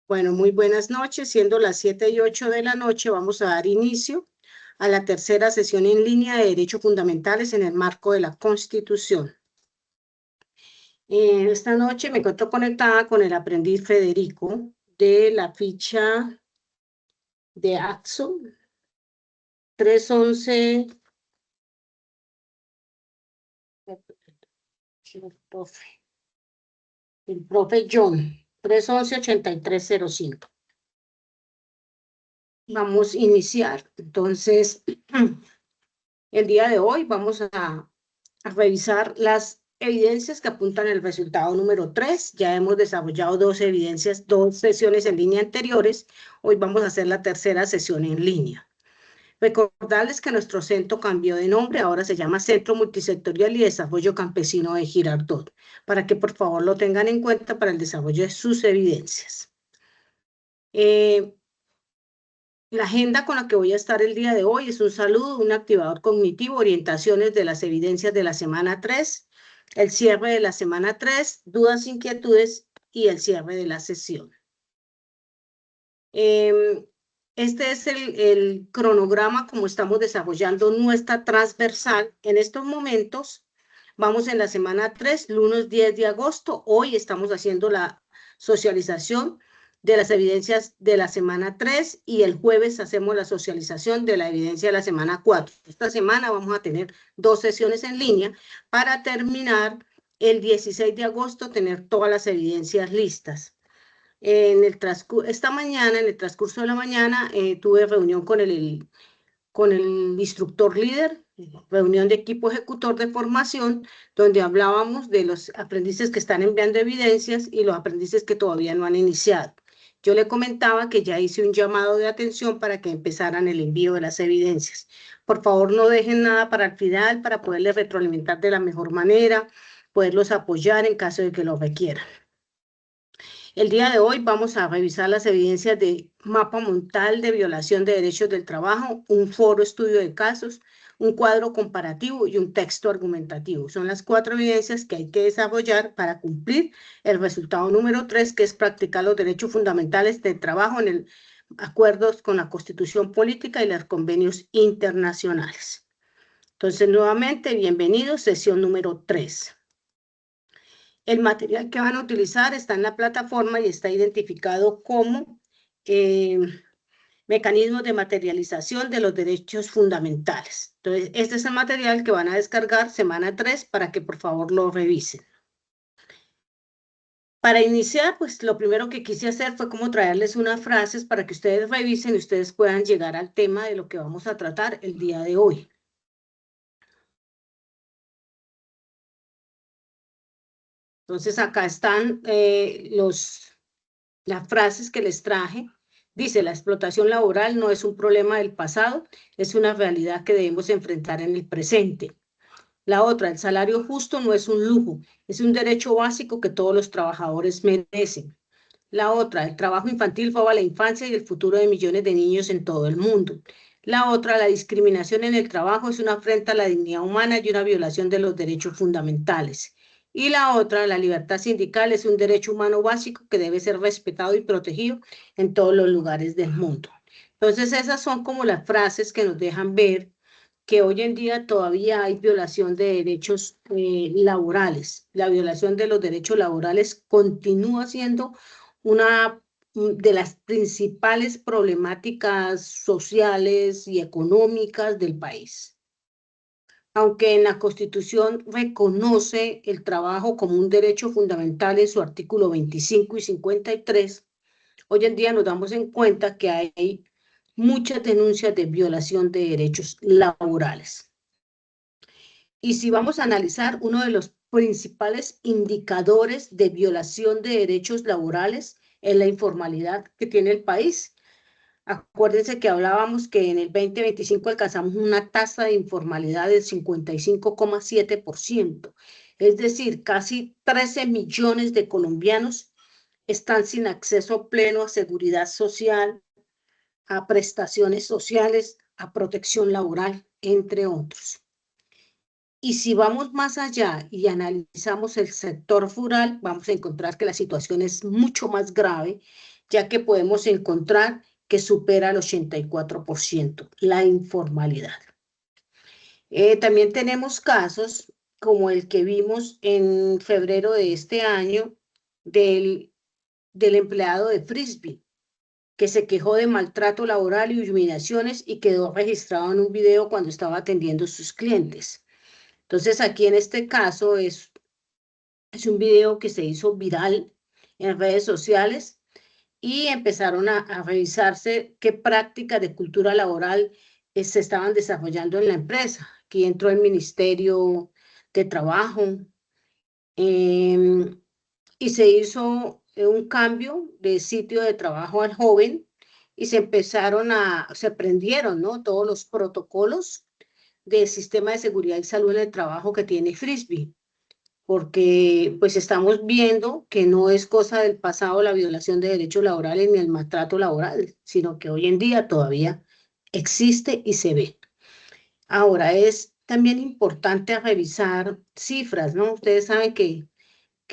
Bueno, muy buenas noches. Siendo las 7:08 de la noche, vamos a dar inicio a la tercera sesión en línea de Derechos Fundamentales en el marco de la Constitución. Esta noche me encuentro conectada con el aprendiz Federico de la ficha de AXO 311. El profe John 311-8305. Vamos a iniciar. Entonces, el día de hoy vamos a revisar las evidencias que apuntan al resultado número 3. Ya hemos desarrollado dos sesiones en línea anteriores. Hoy vamos a hacer la tercera sesión en línea. Recordarles que nuestro centro cambió de nombre, ahora se llama Centro Multisectorial y Desarrollo Campesino de Girardot, para que por favor lo tengan en cuenta para el desarrollo de sus evidencias. La agenda con la que voy a estar el día de hoy es un saludo, un activador cognitivo, orientaciones de las evidencias de la semana 3, el cierre de la semana 3, dudas, inquietudes y el cierre de la sesión. Este es el cronograma como estamos desarrollando nuestra transversal. En estos momentos vamos en la semana 3, lunes 10 de agosto. Hoy estamos haciendo la socialización de las evidencias de la semana 3 y el jueves hacemos la socialización de la evidencia de la semana 4. Esta semana vamos a tener dos sesiones en línea para terminar el 16 de agosto, tener todas las evidencias listas. Esta mañana, en el transcurso de la mañana, tuve reunión con el instructor líder, reunión de equipo ejecutor de formación, donde hablábamos de los aprendices que están enviando evidencias y los aprendices que todavía no han iniciado. Yo le comentaba que ya hice un llamado de atención para que empezaran el envío de las evidencias. Por favor, no dejen nada para el final, para poderles retroalimentar de la mejor manera, poderlos apoyar en caso de que lo requieran. El día de hoy vamos a revisar las evidencias de mapa mental de violación de derechos del trabajo, un foro estudio de casos, un cuadro comparativo y un texto argumentativo. Son las 4 evidencias que hay que desarrollar para cumplir el resultado número 3, que es practicar los derechos fundamentales del trabajo en el acuerdos con la Constitución Política y los convenios internacionales. Entonces, nuevamente, bienvenidos, sesión número 3. El material que van a utilizar está en la plataforma y está identificado como mecanismos de materialización de los derechos fundamentales. Entonces, este es el material que van a descargar semana 3 para que por favor lo revisen. Para iniciar, pues lo primero que quise hacer fue como traerles unas frases para que ustedes revisen y ustedes puedan llegar al tema de lo que vamos a tratar el día de hoy. Entonces, acá están las frases que les traje. Dice, la explotación laboral no es un problema del pasado, es una realidad que debemos enfrentar en el presente. La otra, el salario justo no es un lujo, es un derecho básico que todos los trabajadores merecen. La otra, el trabajo infantil roba la infancia y el futuro de millones de niños en todo el mundo. La otra, la discriminación en el trabajo es una afrenta a la dignidad humana y una violación de los derechos fundamentales. Y la otra, la libertad sindical es un derecho humano básico que debe ser respetado y protegido en todos los lugares del mundo. Entonces, esas son como las frases que nos dejan ver que hoy en día todavía hay violación de derechos laborales. La violación de los derechos laborales continúa siendo una de las principales problemáticas sociales y económicas del país. Aunque en la Constitución reconoce el trabajo como un derecho fundamental en su artículo 25 y 53, hoy en día nos damos en cuenta que hay muchas denuncias de violación de derechos laborales. Y si vamos a analizar uno de los principales indicadores de violación de derechos laborales es la informalidad que tiene el país. Acuérdense que hablábamos que en el 2025 alcanzamos una tasa de informalidad del 55,7%. Es decir, casi 13 millones de colombianos están sin acceso pleno a seguridad social, a prestaciones sociales, a protección laboral, entre otros. Y si vamos más allá y analizamos el sector rural, vamos a encontrar que la situación es mucho más grave, ya que podemos encontrar que supera el 84%, la informalidad. También tenemos casos como el que vimos en febrero de este año del empleado de Frisbee, que se quejó de maltrato laboral y humillaciones y quedó registrado en un video cuando estaba atendiendo a sus clientes. Entonces, aquí en este caso es un video que se hizo viral en redes sociales y empezaron a revisarse qué prácticas de cultura laboral se estaban desarrollando en la empresa. Aquí entró el Ministerio de Trabajo y se hizo un cambio de sitio de trabajo al joven y se aprendieron, ¿no?, todos los protocolos del sistema de seguridad y salud en el trabajo que tiene Frisbee, porque pues estamos viendo que no es cosa del pasado la violación de derechos laborales ni el maltrato laboral, sino que hoy en día todavía existe y se ve. Ahora, es también importante revisar cifras, ¿no? Ustedes saben que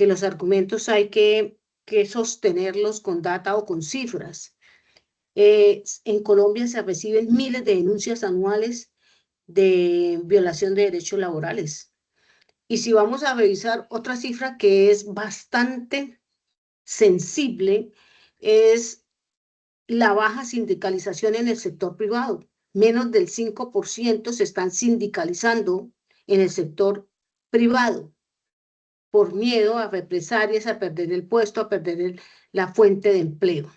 los argumentos hay que sostenerlos con data o con cifras. En Colombia se reciben miles de denuncias anuales de violación de derechos laborales. Y si vamos a revisar otra cifra que es bastante sensible, es la baja sindicalización en el sector privado. Menos del 5% se están sindicalizando en el sector privado por miedo a represalias, a perder el puesto, a perder la fuente de empleo.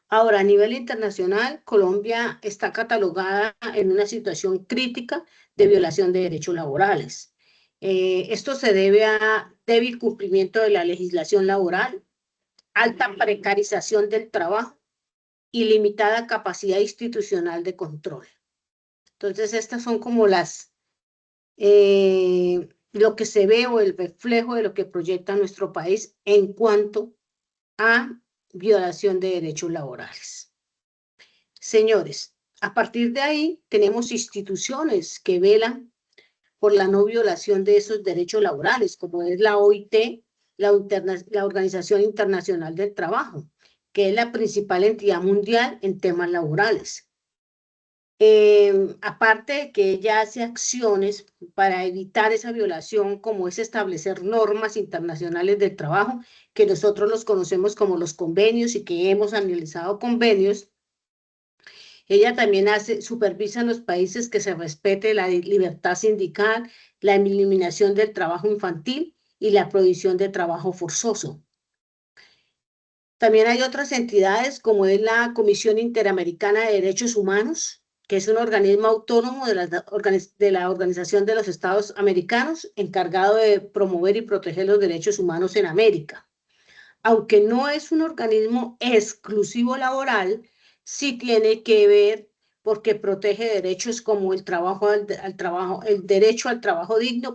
Ahora, a nivel internacional, Colombia está catalogada en una situación crítica de violación de derechos laborales. Esto se debe a débil cumplimiento de la legislación laboral, alta precarización del trabajo y limitada capacidad institucional de control. Entonces, estas son como lo que se ve o el reflejo de lo que proyecta nuestro país en cuanto a violación de derechos laborales. Señores, a partir de ahí tenemos instituciones que velan por la no violación de esos derechos laborales, como es la OIT, la Organización Internacional del Trabajo, que es la principal entidad mundial en temas laborales. Aparte de que ella hace acciones para evitar esa violación, como es establecer normas internacionales del trabajo, que nosotros los conocemos como los convenios y que hemos analizado convenios, ella también supervisa en los países que se respete la libertad sindical, la eliminación del trabajo infantil y la prohibición de trabajo forzoso. También hay otras entidades como es la Comisión Interamericana de Derechos Humanos, que es un organismo autónomo de la Organización de los Estados Americanos, encargado de promover y proteger los derechos humanos en América. Aunque no es un organismo exclusivo laboral, sí tiene que ver porque protege derechos como el derecho al trabajo digno,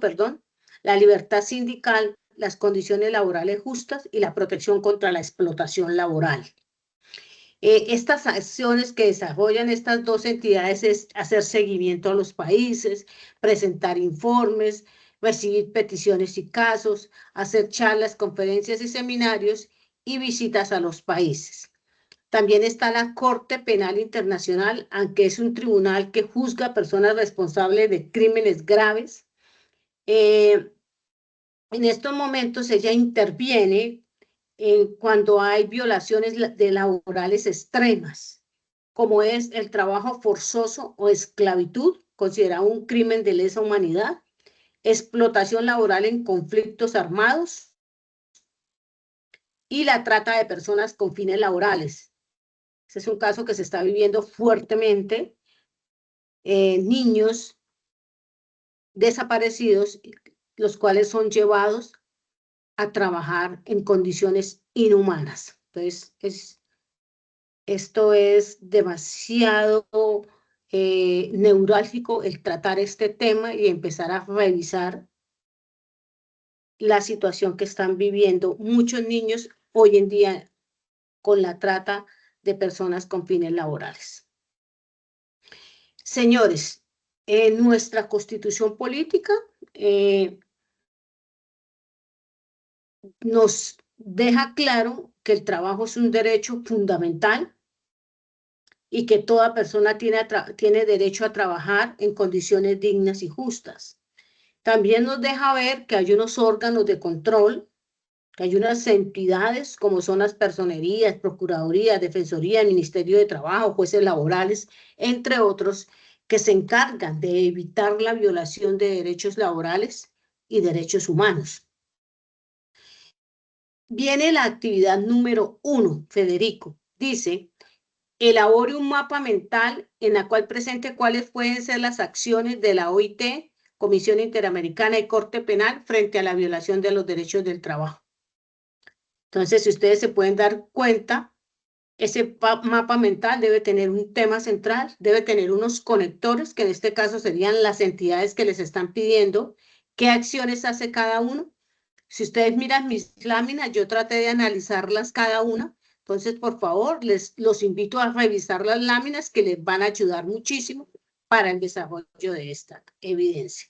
la libertad sindical, las condiciones laborales justas y la protección contra la explotación laboral. Estas acciones que desarrollan estas dos entidades es hacer seguimiento a los países, presentar informes, recibir peticiones y casos, hacer charlas, conferencias y seminarios y visitas a los países. También está la Corte Penal Internacional, aunque es un tribunal que juzga a personas responsables de crímenes graves. En estos momentos ella interviene cuando hay violaciones laborales extremas, como es el trabajo forzoso o esclavitud, considerado un crimen de lesa humanidad, explotación laboral en conflictos armados y la trata de personas con fines laborales. Ese es un caso que se está viviendo fuertemente. Niños desaparecidos, los cuales son llevados a trabajar en condiciones inhumanas. Entonces, esto es demasiado neurálgico el tratar este tema y empezar a revisar la situación que están viviendo muchos niños hoy en día con la trata de personas con fines laborales. Señores, en nuestra constitución política nos deja claro que el trabajo es un derecho fundamental y que toda persona tiene derecho a trabajar en condiciones dignas y justas. También nos deja ver que hay unos órganos de control, que hay unas entidades como son las personerías, procuradurías, defensoría, Ministerio de Trabajo, jueces laborales, entre otros, que se encargan de evitar la violación de derechos laborales y derechos humanos. Viene la actividad número 1, Federico. Dice, elabore un mapa mental en la cual presente cuáles pueden ser las acciones de la OIT, Comisión Interamericana y Corte Penal frente a la violación de los derechos del trabajo. Entonces, si ustedes se pueden dar cuenta, ese mapa mental debe tener un tema central, debe tener unos conectores, que en este caso serían las entidades que les están pidiendo qué acciones hace cada uno. Si ustedes miran mis láminas, yo traté de analizarlas cada una. Entonces, por favor, los invito a revisar las láminas que les van a ayudar muchísimo para el desarrollo de esta evidencia.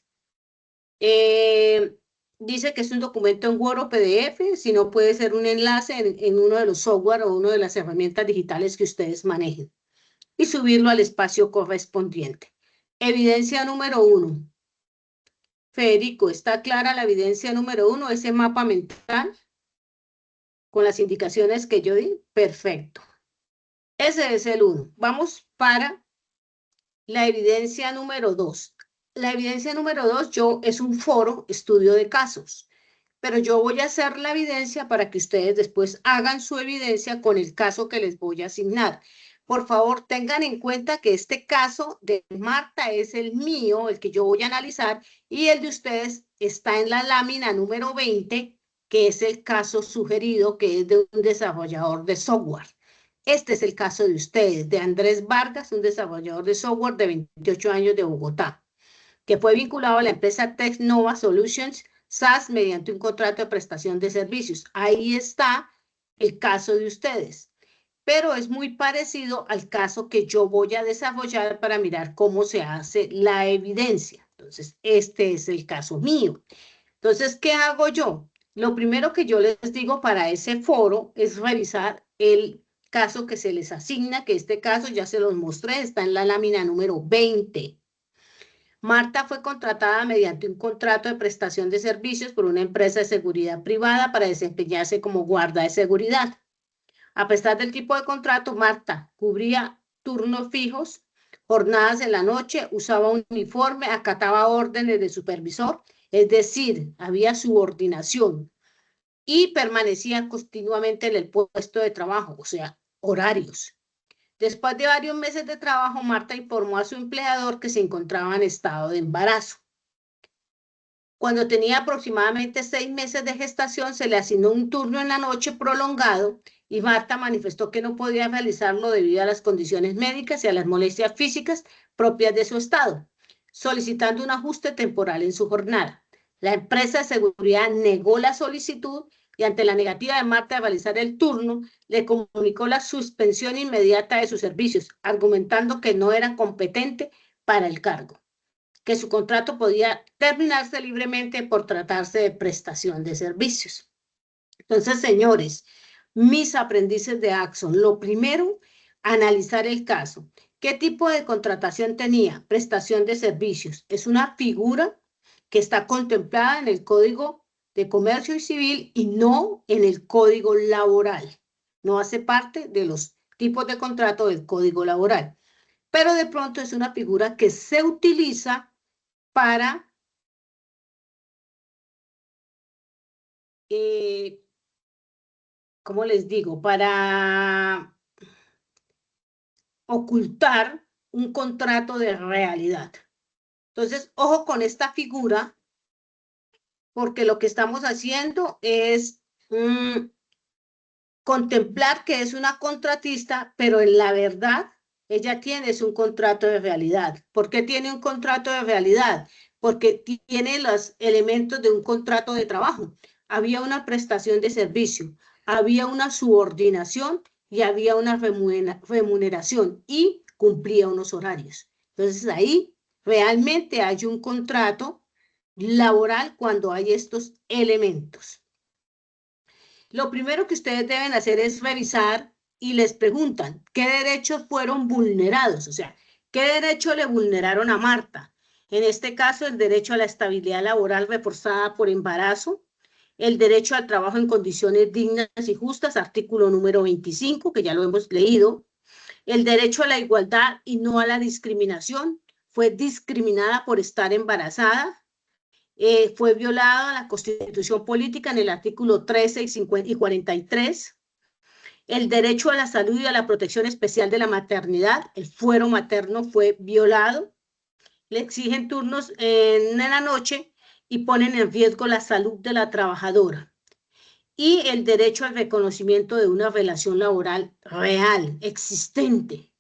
Dice que es un documento en Word o PDF, si no puede ser un enlace en uno de los software o una de las herramientas digitales que ustedes manejen y subirlo al espacio correspondiente. Evidencia número 1. Federico, ¿está clara la evidencia número 1, ese mapa mental con las indicaciones que yo di? Perfecto. Ese es el 1. Vamos para la evidencia número 2. La evidencia número 2 es un foro, estudio de casos. Pero yo voy a hacer la evidencia para que ustedes después hagan su evidencia con el caso que les voy a asignar. Por favor, tengan en cuenta que este caso de Marta es el mío, el que yo voy a analizar, y el de ustedes está en la lámina número 20, que es el caso sugerido, que es de un desarrollador de software. Este es el caso de ustedes, de Andrés Vargas, un desarrollador de software de 28 años de Bogotá, que fue vinculado a la empresa Technova Solutions SAS mediante un contrato de prestación de servicios. Ahí está el caso de ustedes, pero es muy parecido al caso que yo voy a desarrollar para mirar cómo se hace la evidencia. Entonces, este es el caso mío. Entonces, ¿qué hago yo? Lo primero que yo les digo para ese foro es revisar el caso que se les asigna, que este caso ya se los mostré, está en la lámina número 20. Marta fue contratada mediante un contrato de prestación de servicios por una empresa de seguridad privada para desempeñarse como guarda de seguridad. A pesar del tipo de contrato, Marta cubría turnos fijos, jornadas en la noche, usaba un uniforme, acataba órdenes de supervisor, es decir, había subordinación y permanecía continuamente en el puesto de trabajo, o sea, horarios. Después de varios meses de trabajo, Marta informó a su empleador que se encontraba en estado de embarazo. Cuando tenía aproximadamente 6 meses de gestación, se le asignó un turno en la noche prolongado y Marta manifestó que no podía realizarlo debido a las condiciones médicas y a las molestias físicas propias de su estado, solicitando un ajuste temporal en su jornada. La empresa de seguridad negó la solicitud y ante la negativa de Marta de realizar el turno, le comunicó la suspensión inmediata de sus servicios, argumentando que no era competente para el cargo, que su contrato podía terminarse libremente por tratarse de prestación de servicios. Entonces, señores, mis aprendices de Axon, lo primero, analizar el caso. ¿Qué tipo de contratación tenía? Prestación de servicios. Es una figura que está contemplada en el Código de Comercio y Civil y no en el Código Laboral. No hace parte de los tipos de contrato del Código Laboral. Pero de pronto es una figura que se utiliza para ¿cómo les digo? Para ocultar un contrato de realidad. Entonces, ojo con esta figura, porque lo que estamos haciendo es contemplar que es una contratista, pero en la verdad ella tiene un contrato de realidad. ¿Por qué tiene un contrato de realidad? Porque tiene los elementos de un contrato de trabajo. Había una prestación de servicio, había una subordinación y había una remuneración y cumplía unos horarios. Entonces ahí realmente hay un contrato laboral cuando hay estos elementos. Lo primero que ustedes deben hacer es revisar y les preguntan qué derechos fueron vulnerados, o sea, qué derecho le vulneraron a Marta. En este caso, el derecho a la estabilidad laboral reforzada por embarazo, el derecho al trabajo en condiciones dignas y justas, artículo número 25, que ya lo hemos leído, el derecho a la igualdad y no a la discriminación, fue discriminada por estar embarazada, fue violada la Constitución Política en el artículo 13 y 43, el derecho a la salud y a la protección especial de la maternidad, el fuero materno fue violado, le exigen turnos en la noche y ponen en riesgo la salud de la trabajadora. Y el derecho al reconocimiento de una relación laboral real, existente.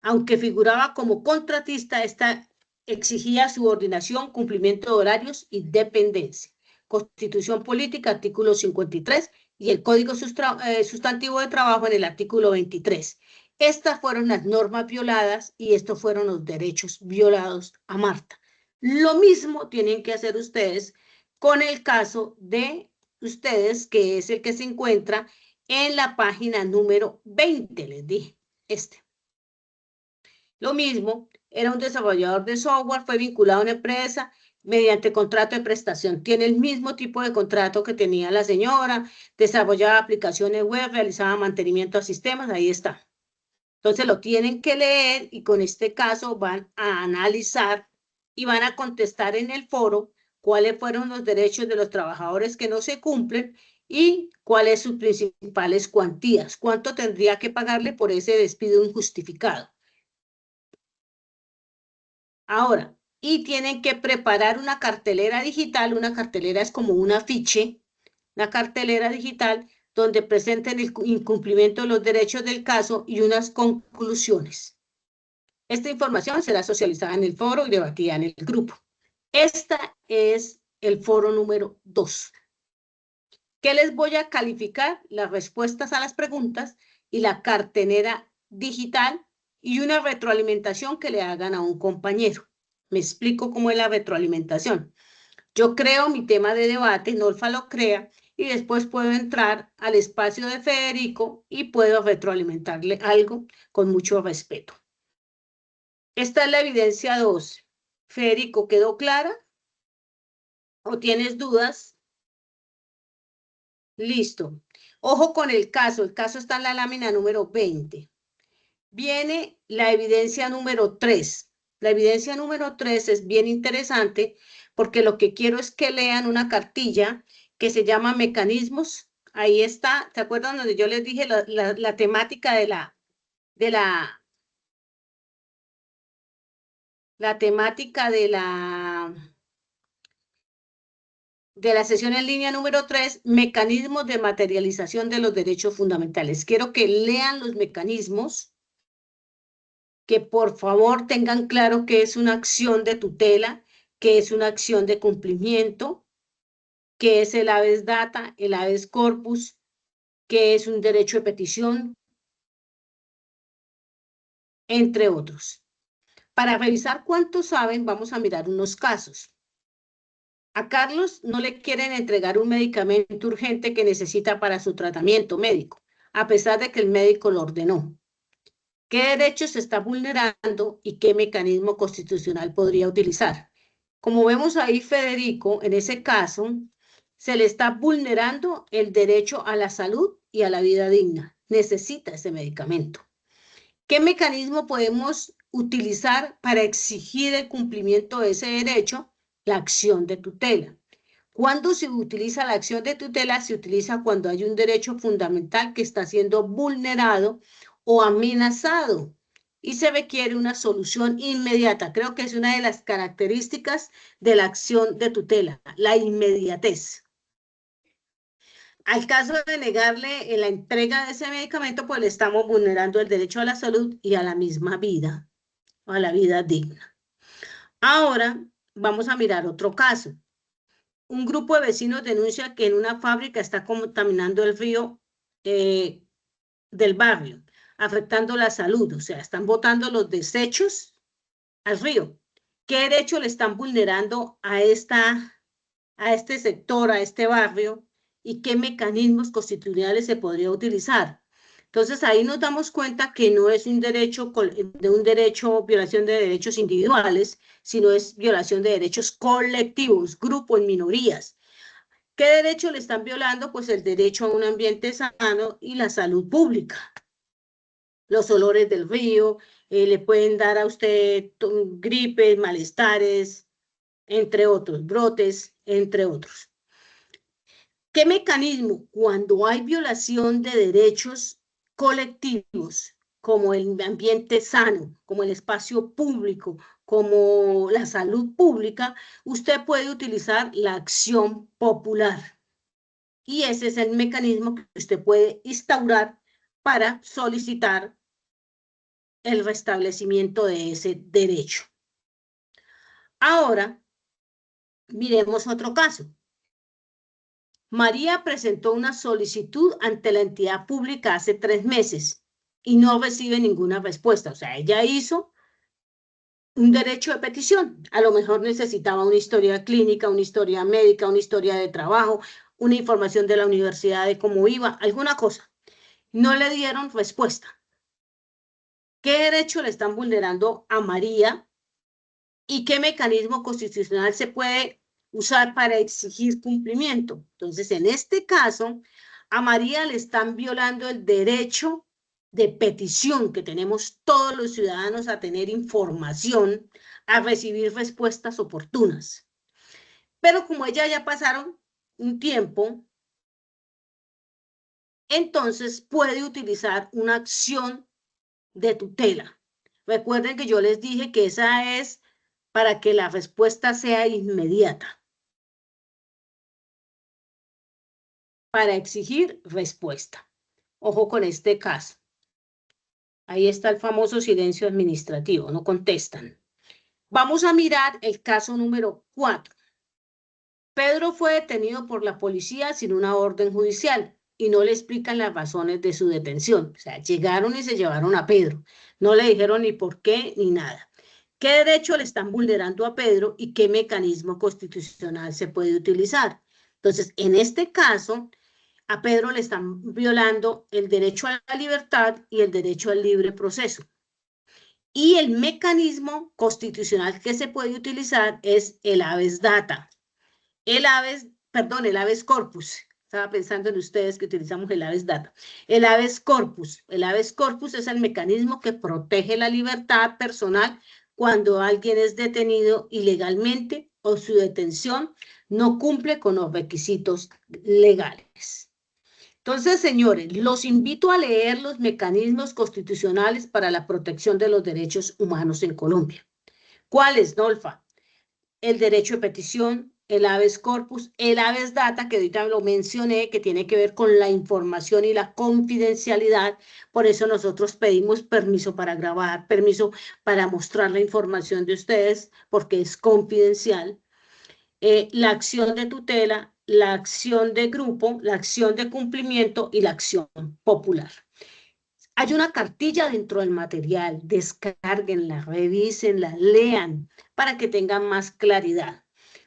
Aunque figuraba como contratista, esta exigía subordinación, cumplimiento de horarios y dependencia. Constitución Política, artículo 53, y el Código Sustantivo de Trabajo en el artículo 23. Estas fueron las normas violadas y estos fueron los derechos violados a Marta. Lo mismo tienen que hacer ustedes con el caso de ustedes, que es el que se encuentra en la página número 20, les dije, este. Lo mismo, era un desarrollador de software, fue vinculado a una empresa mediante contrato de prestación. Tiene el mismo tipo de contrato que tenía la señora, desarrollaba aplicaciones web, realizaba mantenimiento a sistemas, ahí está. Entonces lo tienen que leer y con este caso van a analizar y van a contestar en el foro cuáles fueron los derechos de los trabajadores que no se cumplen y cuáles sus principales cuantías, cuánto tendría que pagarle por ese despido injustificado. Ahora, y tienen que preparar una cartelera digital. Una cartelera es como un afiche, una cartelera digital donde presenten el incumplimiento de los derechos del caso y unas conclusiones. Esta información será socializada en el foro y debatida en el grupo. Esta es el foro número 2. ¿Qué les voy a calificar? Las respuestas a las preguntas y la cartelera digital y una retroalimentación que le hagan a un compañero. Me explico cómo es la retroalimentación. Yo creo mi tema de debate, Nolfa lo crea, y después puedo entrar al espacio de Federico y puedo retroalimentarle algo con mucho respeto. Esta es la evidencia 2. Federico, ¿quedó clara? ¿O tienes dudas? Listo. Ojo con el caso está en la lámina número 20. Viene la evidencia número 3. La evidencia número 3 es bien interesante porque lo que quiero es que lean una cartilla que se llama Mecanismos. Ahí está, ¿se acuerdan donde yo les dije la temática la temática de la sesión en línea número 3, mecanismos de materialización de los derechos fundamentales? Quiero que lean los mecanismos, que por favor tengan claro qué es una acción de tutela, qué es una acción de cumplimiento, qué es el habeas data, el habeas corpus, qué es un derecho de petición, entre otros. Para revisar cuánto saben, vamos a mirar unos casos. A Carlos no le quieren entregar un medicamento urgente que necesita para su tratamiento médico, a pesar de que el médico lo ordenó. ¿Qué derechos se está vulnerando y qué mecanismo constitucional podría utilizar? Como vemos ahí, Federico, en ese caso, se le está vulnerando el derecho a la salud y a la vida digna. Necesita ese medicamento. ¿Qué mecanismo podemos utilizar para exigir el cumplimiento de ese derecho? La acción de tutela. ¿Cuándo se utiliza la acción de tutela? Se utiliza cuando hay un derecho fundamental que está siendo vulnerado o amenazado y se requiere una solución inmediata. Creo que es una de las características de la acción de tutela, la inmediatez. Al caso de negarle la entrega de ese medicamento, pues le estamos vulnerando el derecho a la salud y a la misma vida, a la vida digna. Ahora vamos a mirar otro caso. Un grupo de vecinos denuncia que en una fábrica está contaminando el río del barrio, afectando la salud, o sea, están botando los desechos al río. ¿Qué derecho le están vulnerando a este sector, a este barrio? y qué mecanismos constitucionales se podría utilizar. Entonces ahí nos damos cuenta que no es un derecho violación de derechos individuales, sino es violación de derechos colectivos, grupos, minorías. ¿Qué derecho le están violando? Pues el derecho a un ambiente sano y la salud pública. Los olores del río, le pueden dar a usted gripes, malestares, entre otros, brotes, entre otros. ¿Qué mecanismo? Cuando hay violación de derechos colectivos, como el ambiente sano, como el espacio público, como la salud pública, usted puede utilizar la acción popular. Y ese es el mecanismo que usted puede instaurar para solicitar el restablecimiento de ese derecho. Ahora, miremos otro caso. María presentó una solicitud ante la entidad pública hace 3 meses y no recibe ninguna respuesta. O sea, ella hizo un derecho de petición. A lo mejor necesitaba una historia clínica, una historia médica, una historia de trabajo, una información de la universidad de cómo iba, alguna cosa. No le dieron respuesta. ¿Qué derecho le están vulnerando a María y qué mecanismo constitucional se puede usar para exigir cumplimiento? Entonces, en este caso, a María le están violando el derecho de petición que tenemos todos los ciudadanos a tener información, a recibir respuestas oportunas. Pero como ella ya pasaron un tiempo, entonces puede utilizar una acción de tutela. Recuerden que yo les dije que esa es para que la respuesta sea inmediata, para exigir respuesta. Ojo con este caso. Ahí está el famoso silencio administrativo, no contestan. Vamos a mirar el caso número 4. Pedro fue detenido por la policía sin una orden judicial y no le explican las razones de su detención. O sea, llegaron y se llevaron a Pedro. No le dijeron ni por qué ni nada. ¿Qué derecho le están vulnerando a Pedro y qué mecanismo constitucional se puede utilizar? Entonces, en este caso, a Pedro le están violando el derecho a la libertad y el derecho al libre proceso. Y el mecanismo constitucional que se puede utilizar es el habeas data. El habeas corpus. Estaba pensando en ustedes que utilizamos el habeas data. El habeas corpus. El habeas corpus es el mecanismo que protege la libertad personal cuando alguien es detenido ilegalmente o su detención no cumple con los requisitos legales. Entonces, señores, los invito a leer los mecanismos constitucionales para la protección de los derechos humanos en Colombia. ¿Cuáles, Nolfa? El derecho de petición, el habeas corpus, el habeas data, que ahorita lo mencioné, que tiene que ver con la información y la confidencialidad. Por eso nosotros pedimos permiso para grabar, permiso para mostrar la información de ustedes, porque es confidencial. La acción de tutela, la acción de grupo, la acción de cumplimiento y la acción popular. Hay una cartilla dentro del material, descárguenla, revísenla, lean para que tengan más claridad.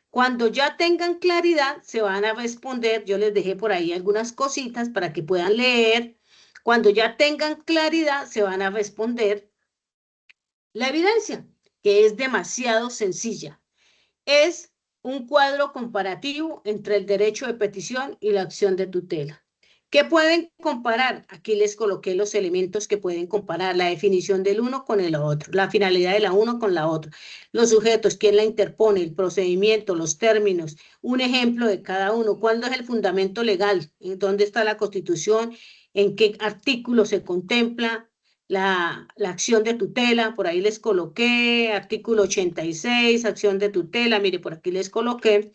Cuando ya tengan claridad, se van a responder. Yo les dejé por ahí algunas cositas para que puedan leer. Cuando ya tengan claridad, se van a responder la evidencia, que es demasiado sencilla. Es un cuadro comparativo entre el derecho de petición y la acción de tutela. ¿Qué pueden comparar? Aquí les coloqué los elementos que pueden comparar, la definición del uno con el otro, la finalidad de la uno con la otra, los sujetos, quién la interpone, el procedimiento, los términos, un ejemplo de cada uno, cuándo es el fundamento legal, en dónde está la Constitución, en qué artículo se contempla la acción de tutela, por ahí les coloqué, artículo 86, acción de tutela, mire, por aquí les coloqué,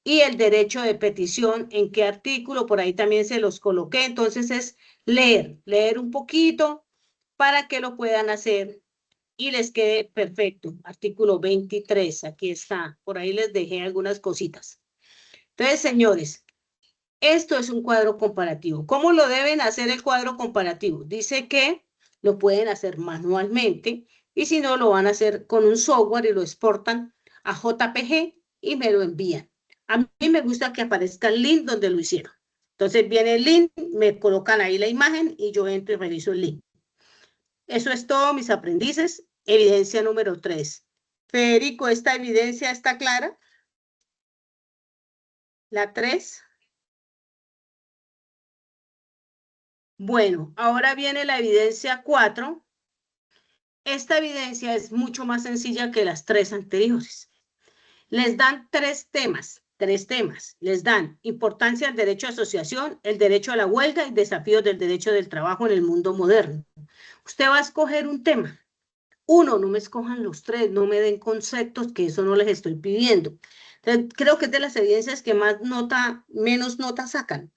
y el derecho de petición, en qué artículo, por ahí también se los coloqué. Entonces es leer un poquito para que lo puedan hacer y les quede perfecto. Artículo 23, aquí está, por ahí les dejé algunas cositas. Entonces, señores, esto es un cuadro comparativo. ¿Cómo lo deben hacer el cuadro comparativo? Dice que lo pueden hacer manualmente y si no, lo van a hacer con un software y lo exportan a JPG y me lo envían. A mí me gusta que aparezca el link donde lo hicieron. Entonces viene el link, me colocan ahí la imagen y yo entro y reviso el link. Eso es todo, mis aprendices. Evidencia número 3. Federico, ¿esta evidencia está clara? La 3. Bueno, ahora viene la evidencia 4. Esta evidencia es mucho más sencilla que las 3 anteriores. Les dan tres temas. Les dan importancia del derecho a asociación, el derecho a la huelga y desafíos del derecho del trabajo en el mundo moderno. Usted va a escoger un tema. Uno, no me escojan los tres, no me den conceptos, que eso no les estoy pidiendo. Entonces, creo que es de las evidencias que menos nota sacan,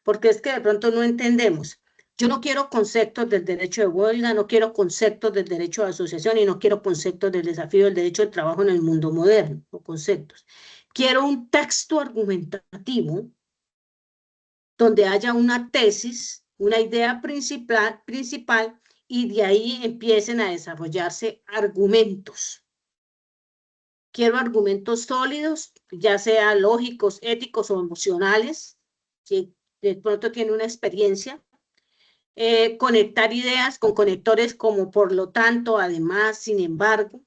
porque es que de pronto no entendemos. Yo no quiero conceptos del derecho de huelga, no quiero conceptos del derecho de asociación y no quiero conceptos del desafío del derecho del trabajo en el mundo moderno, o conceptos. Quiero un texto argumentativo donde haya una tesis, una idea principal y de ahí empiecen a desarrollarse argumentos. Quiero argumentos sólidos, ya sea lógicos, éticos o emocionales, si de pronto tiene una experiencia. Conectar ideas con conectores como por lo tanto, además, sin embargo.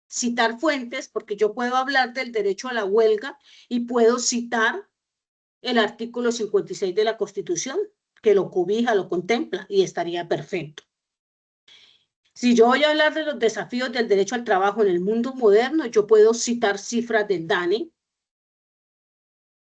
Citar fuentes, porque yo puedo hablar del derecho a la huelga y puedo citar el artículo 56 de la Constitución, que lo cobija, lo contempla y estaría perfecto. Si yo voy a hablar de los desafíos del derecho al trabajo en el mundo moderno, yo puedo citar cifras del DANE.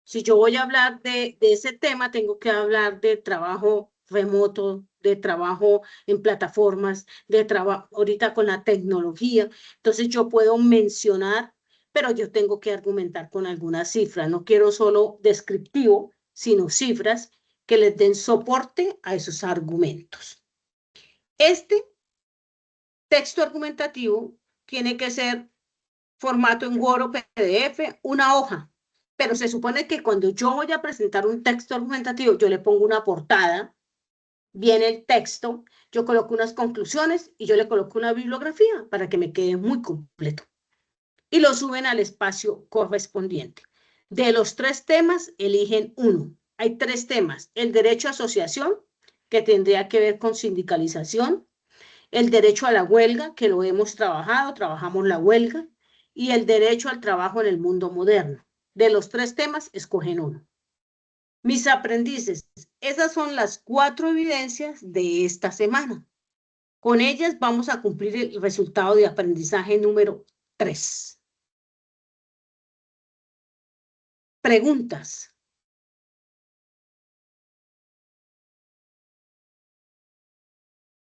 Si yo voy a hablar de ese tema, tengo que hablar de trabajo remoto, de trabajo en plataformas, de trabajo ahorita con la tecnología. Entonces yo puedo mencionar, pero yo tengo que argumentar con algunas cifras. No quiero solo descriptivo, sino cifras que les den soporte a esos argumentos. Este texto argumentativo tiene que ser formato en Word o PDF, una hoja. Pero se supone que cuando yo voy a presentar un texto argumentativo, yo le pongo una portada, viene el texto, yo coloco unas conclusiones y yo le coloco una bibliografía para que me quede muy completo. Y lo suben al espacio correspondiente. De los tres temas, eligen uno. Hay tres temas. El derecho a asociación, que tendría que ver con sindicalización. El derecho a la huelga, que lo hemos trabajado, trabajamos la huelga. Y el derecho al trabajo en el mundo moderno. De los tres temas, escogen uno. Mis aprendices, esas son las 4 evidencias de esta semana. Con ellas vamos a cumplir el resultado de aprendizaje número 3. Preguntas.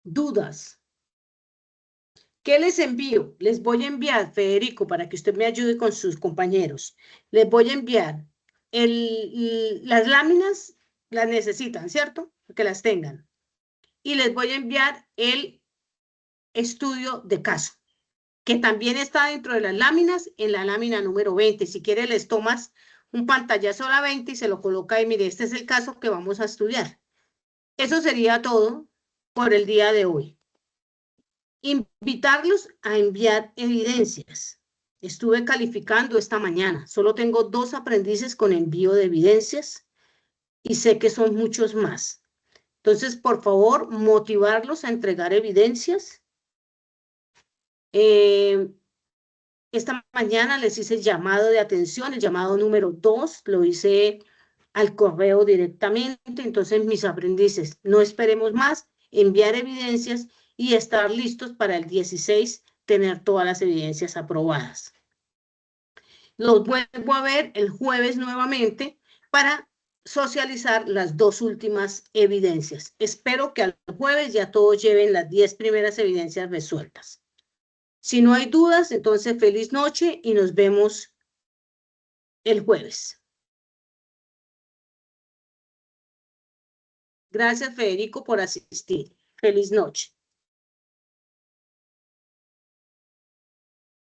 Dudas. ¿Qué les envío? Les voy a enviar, Federico, para que usted me ayude con sus compañeros. Les voy a enviar las láminas, las necesitan, ¿cierto? Que las tengan. Y les voy a enviar el estudio de caso, que también está dentro de las láminas, en la lámina número 20. Si quiere, les tomas un pantallazo a la 20 y se lo coloca y mire, este es el caso que vamos a estudiar. Eso sería todo por el día de hoy. Invitarlos a enviar evidencias. Estuve calificando esta mañana. Solo tengo 2 aprendices con envío de evidencias y sé que son muchos más. Entonces, por favor, motivarlos a entregar evidencias. Esta mañana les hice el llamado de atención, el llamado número 2, lo hice al correo directamente. Entonces, mis aprendices, no esperemos más, enviar evidencias y estar listos para el 16, tener todas las evidencias aprobadas. Los vuelvo a ver el jueves nuevamente para socializar las 2 últimas evidencias. Espero que al jueves ya todos lleven las 10 primeras evidencias resueltas. Si no hay dudas, entonces feliz noche y nos vemos el jueves. Gracias, Federico, por asistir. Feliz noche.